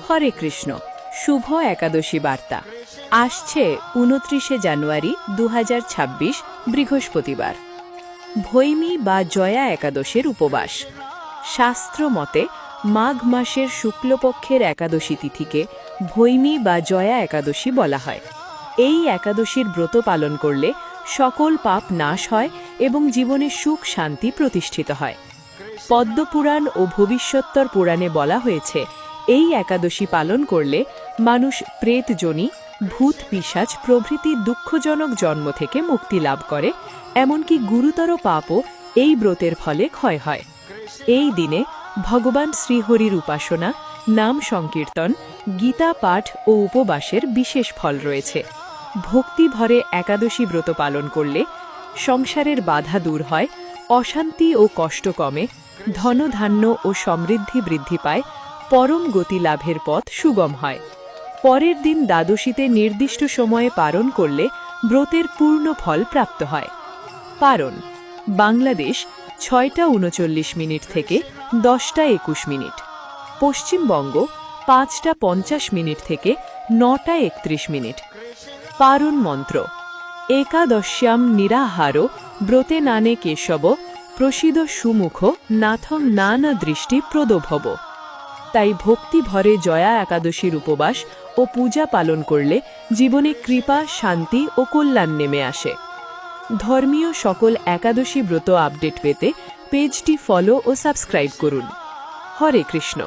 হরে কৃষ্ণ। শুভ একাদশী বার্তা আসছে ২৯শে জানুয়ারি ২০২৬ বৃহস্পতিবার। ভৈমী বা জয়া একাদশীর উপবাস। শাস্ত্র মতে মাঘ মাসের শুক্লপক্ষের একাদশী তিথিকে ভৈমী বা জয়া একাদশী বলা হয়। এই একাদশীর ব্রত পালন করলে সকল পাপ নাশ হয় এবং জীবনে সুখ শান্তি প্রতিষ্ঠিত হয়। পদ্মপুরাণ ও ভবিষ্যত্তর পুরাণে বলা হয়েছে, এই একাদশী পালন করলে মানুষ প্রেতযোনি, ভূত পিশাচ প্রভৃতি দুঃখজনক জন্ম থেকে মুক্তি লাভ করে, এমনকি গুরুতর পাপও এই ব্রতের ফলে ক্ষয় হয়। এই দিনে ভগবান শ্রীহরির উপাসনা, নাম সংকীর্তন, গীতা পাঠ ও উপবাসের বিশেষ ফল রয়েছে। ভক্তি ভরে একাদশী ব্রত পালন করলে সংসারের বাধা দূর হয়, অশান্তি ও কষ্ট কমে, ধনধান্য ও সমৃদ্ধি বৃদ্ধি পায়, পরম গতি লাভের পথ সুগম হয়। পরের দিন দ্বাদশীতে নির্দিষ্ট সময়ে পালন করলে ব্রতের পূর্ণ ফল প্রাপ্ত হয়। পারণ বাংলাদেশ ৬টা ৩৯ থেকে ১০টা ২১। পশ্চিমবঙ্গ ৫টা ৫০ থেকে ৯টা ৩১। পারণ মন্ত্র একাদশ্যাম নিরাহার ব্রতে নানে কেশব প্রসিদ সুমুখ নাথং নানা দৃষ্টি প্রদভব। তাই ভক্তি ভরে জয়া একাদশীর উপবাস ও পূজা পালন করলে জীবনে কৃপা, শান্তি ও কল্যাণ নেমে আসে। ধর্মীয় সকল একাদশী ব্রত আপডেট পেতে পেজটি ফলো ও সাবস্ক্রাইব করুন। হরে কৃষ্ণ।